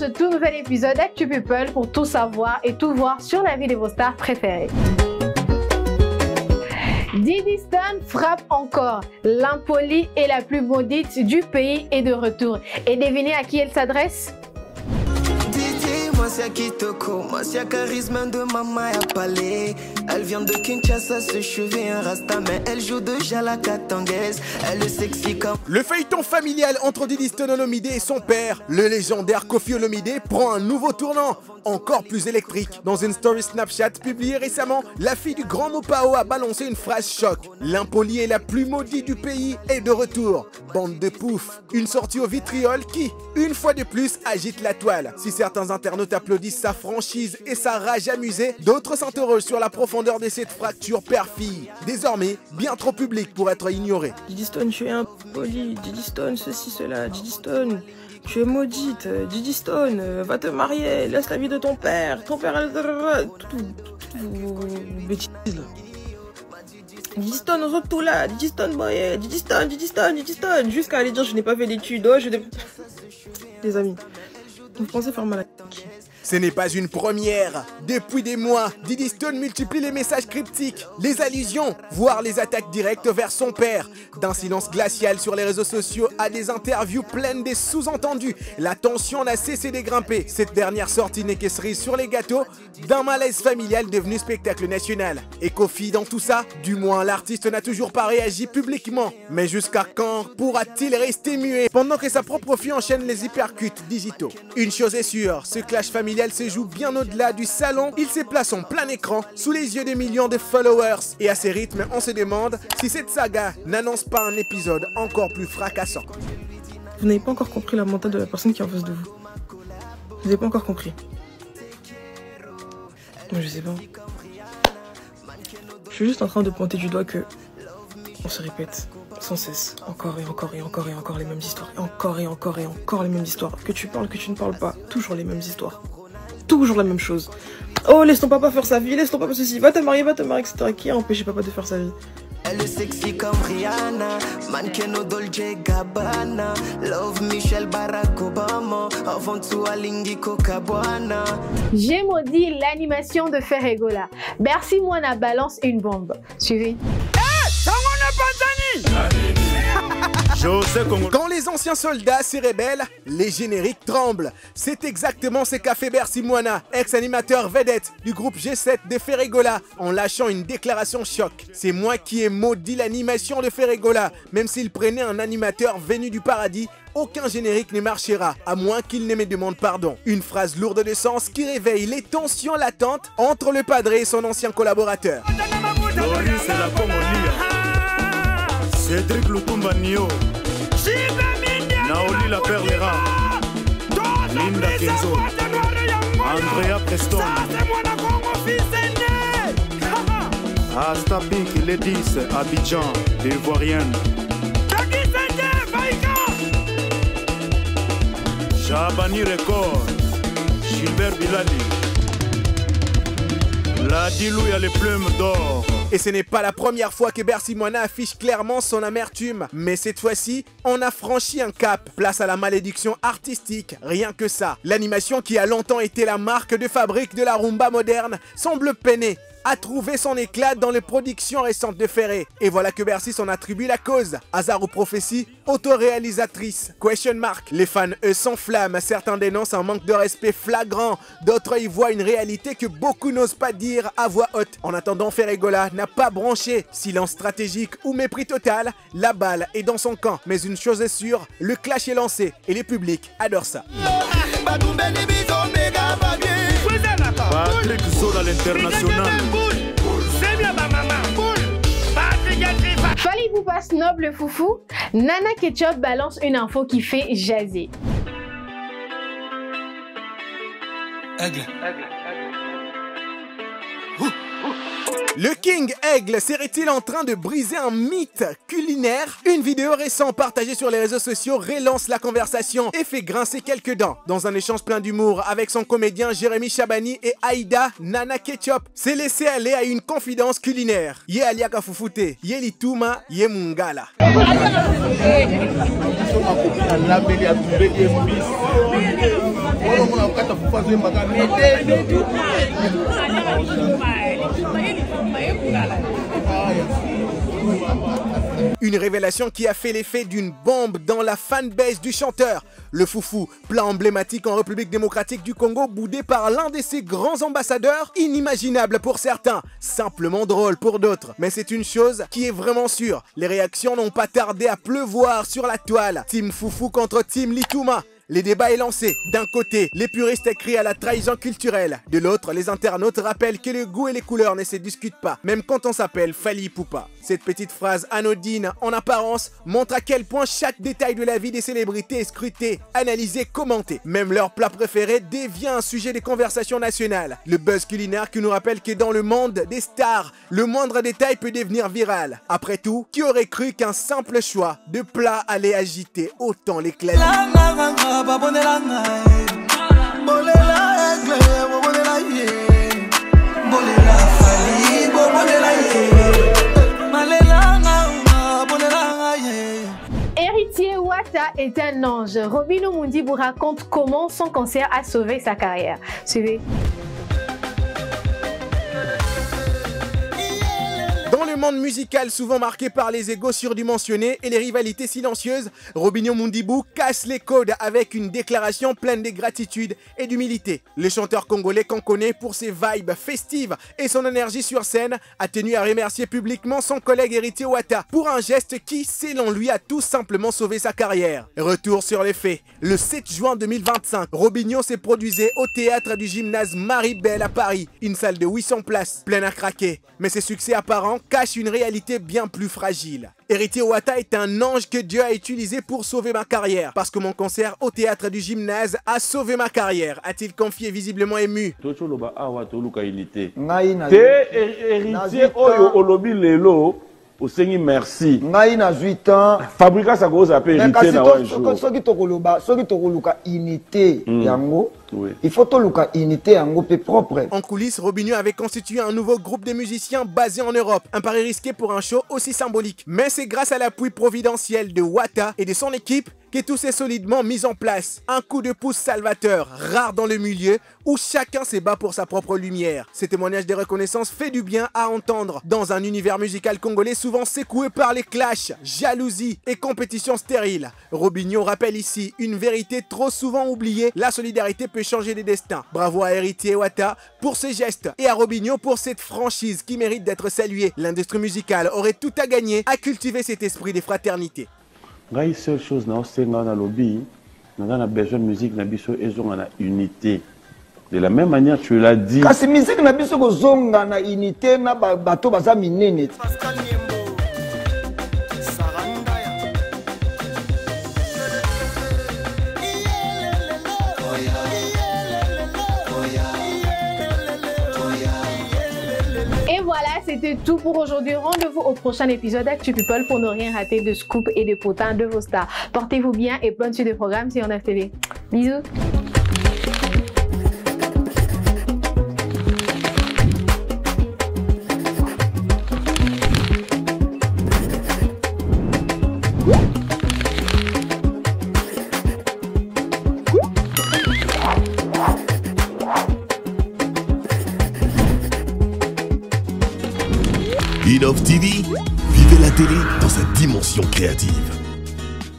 tout nouvel épisode d'Actu People pour tout savoir et tout voir sur la vie de vos stars préférées. Diddy Stone frappe encore. L'impolie et la plus maudite du pays est de retour. Et devinez à qui elle s'adresse? Masia Kitoko, Masia charisme de Mama ya Palais. Elle vient de Kinshasa, se cheveux un rasta, mais elle joue de Jalaka Tangaise. Elle est sexy comme... Le feuilleton familial entre Diddy Stone Olomide et son père, le légendaire Koffi Olomide, prend un nouveau tournant, encore plus électrique. Dans une story Snapchat publiée récemment, la fille du grand Mopao a balancé une phrase choc. L'impolie est la plus maudite du pays est de retour. Bande de pouf. Une sortie au vitriol qui, une fois de plus, agite la toile. Si certains internautes applaudissent sa franchise et sa rage amusée, d'autres s'interrogent sur la profondeur de cette fracture père-fille. Désormais, bien trop publique pour être ignorée. Diddy Stone, tu es impoli. Diddy Stone, ceci, cela. Diddy Stone, tu es maudite. Diddy Stone, va te marier. Laisse la vie de ton père. Ton père, bêtises là. Diddy Stone, on tout là. Diddy Stone, boy. Diddy Stone, Diddy Stone, Diddy Stone. Jusqu'à aller dire, je n'ai pas fait d'études. Oh, les amis, vous pensez faire mal à qui? Ce n'est pas une première. Depuis des mois, Diddy Stone multiplie les messages cryptiques, les allusions, voire les attaques directes vers son père. D'un silence glacial sur les réseaux sociaux à des interviews pleines des sous-entendus, la tension n'a cessé de grimper. Cette dernière sortie n'est que cerise sur les gâteaux d'un malaise familial devenu spectacle national. Et Koffi dans tout ça, du moins l'artiste n'a toujours pas réagi publiquement. Mais jusqu'à quand pourra-t-il rester muet pendant que sa propre fille enchaîne les hypercutes digitaux? Une chose est sûre, ce clash familial se joue bien au-delà du salon, il se place en plein écran, sous les yeux des millions de followers. Et à ces rythmes, on se demande si cette saga n'annonce pas un épisode encore plus fracassant. Vous n'avez pas encore compris la mentale de la personne qui est en face de vous. Vous n'avez pas encore compris. Moi je sais pas. Je suis juste en train de pointer du doigt que on se répète sans cesse, encore et encore et encore et encore les mêmes histoires, et encore et encore et encore les mêmes histoires. Que tu parles, que tu ne parles pas, toujours les mêmes histoires. Toujours la même chose. Oh, laisse ton papa faire sa vie, laisse ton papa ceci, va te marier, etc. Qui a empêché papa de faire sa vie? Elle est sexy comme Rihanna, mannequin au Dolce Gabbana, love Michelle Barack Obama, avant tout Alingi Kokabwana. J'ai maudit l'animation de Ferregola. Bercy Moana balance une bombe. Suivez. Quand les anciens soldats se rebellent, les génériques tremblent. C'est exactement ce qu'a fait Bercy Moana, ex-animateur vedette du groupe G7 de Ferregola, en lâchant une déclaration choc. C'est moi qui ai maudit l'animation de Ferregola. Même s'il prenait un animateur venu du paradis, aucun générique ne marchera, à moins qu'il ne me demande pardon. Une phrase lourde de sens qui réveille les tensions latentes entre le padré et son ancien collaborateur. Cédric Lutumba Nio, Naoli la Perlera, Linda Kenzo, Andrea Preston, Asta Pink Ledis, Abidjan, l'Ivoirienne, Chabani Record, Gilbert Bilali, la Dilou a les plumes d'or. Et ce n'est pas la première fois que Bercy Moana affiche clairement son amertume. Mais cette fois-ci, on a franchi un cap. Place à la malédiction artistique, rien que ça. L'animation qui a longtemps été la marque de fabrique de la rumba moderne semble peiner à trouver son éclat dans les productions récentes de Ferré. Et voilà que Bercy s'en attribue la cause. Hasard ou prophétie, autoréalisatrice, question mark. Les fans, eux, s'enflamment. Certains dénoncent un manque de respect flagrant. D'autres y voient une réalité que beaucoup n'osent pas dire à voix haute. En attendant, Ferregola n'a pas branché. Silence stratégique ou mépris total, la balle est dans son camp. Mais une chose est sûre, le clash est lancé et les publics adorent ça. Patrick Zola l'international. Fallait vous passe noble foufou. Nana Ketchup balance une info qui fait jaser. Aigle. Le King Aigle serait-il en train de briser un mythe culinaire? Une vidéo récente partagée sur les réseaux sociaux relance la conversation et fait grincer quelques dents. Dans un échange plein d'humour avec son comédien Jérémy Chabani et Aïda Nana Ketchup, s'est laissé aller à une confidence culinaire. Ye aliaka fufute, ye lituma, ye mungala. Une révélation qui a fait l'effet d'une bombe dans la fanbase du chanteur. Le foufou, plat emblématique en République démocratique du Congo, boudé par l'un de ses grands ambassadeurs, inimaginable pour certains, simplement drôle pour d'autres. Mais c'est une chose qui est vraiment sûre, les réactions n'ont pas tardé à pleuvoir sur la toile. Team Foufou contre Team Lituma. Les débats est lancé. D'un côté, les puristes crient à la trahison culturelle. De l'autre, les internautes rappellent que le goût et les couleurs ne se discutent pas, même quand on s'appelle Fally Ipupa. Cette petite phrase anodine en apparence montre à quel point chaque détail de la vie des célébrités est scruté, analysé, commenté. Même leur plat préféré devient un sujet de conversation nationale. Le buzz culinaire qui nous rappelle que dans le monde des stars, le moindre détail peut devenir viral. Après tout, qui aurait cru qu'un simple choix de plat allait agiter autant les claviers? Héritier Wata est un ange. Robin Omundi vous raconte comment son cancer a sauvé sa carrière. Suivez. Dans le monde musical souvent marqué par les égos surdimensionnés et les rivalités silencieuses, Robinho Mundibou casse les codes avec une déclaration pleine de gratitude et d'humilité. Le chanteur congolais qu'on connaît pour ses vibes festives et son énergie sur scène a tenu à remercier publiquement son collègue Héritier Wata pour un geste qui, selon lui, a tout simplement sauvé sa carrière. Retour sur les faits. Le 7 juin 2025, Robinho s'est produisait au théâtre du gymnase Marie-Belle à Paris, une salle de 800 places, pleine à craquer. Mais ses succès apparents cachent une réalité bien plus fragile. Héritier Wata est un ange que Dieu a utilisé pour sauver ma carrière. Parce que mon concert au théâtre du gymnase a sauvé ma carrière, a-t-il confié visiblement ému. Héritier oyo olobi lelo osengi merci. Ngai na 8 ans. Fabrika sa ko s'appelle héritier na wa jour. Soki tokoluka unité yango. Oui. Il faut tout le unité en groupe propre. En coulisses, Robinho avait constitué un nouveau groupe de musiciens basé en Europe. Un pari risqué pour un show aussi symbolique. Mais c'est grâce à l'appui providentiel de Wata et de son équipe que tout s'est solidement mis en place. Un coup de pouce salvateur, rare dans le milieu, où chacun se bat pour sa propre lumière. Ces témoignages de reconnaissance fait du bien à entendre. Dans un univers musical congolais souvent secoué par les clashs, jalousie et compétition stérile. Robinho rappelle ici une vérité trop souvent oubliée, la solidarité peut changer des destins. Bravo à Héritier Wata pour ce geste et à Robinho pour cette franchise qui mérite d'être saluée. L'industrie musicale aurait tout à gagner à cultiver cet esprit de fraternité. La seule chose dans le lobby, on a besoin de musique, on a besoin unité. De la même manière, tu l'as dit. Parce que la musique, on a besoin de unité, on a besoin de unité. Et voilà, c'était tout pour aujourd'hui. Rendez-vous au prochain épisode d'Actu People pour ne rien rater de scoop et de potins de vos stars. Portez-vous bien et bonne suite de programme sur ONF TV. Bisous. ONF TV, vivez la télé dans sa dimension créative.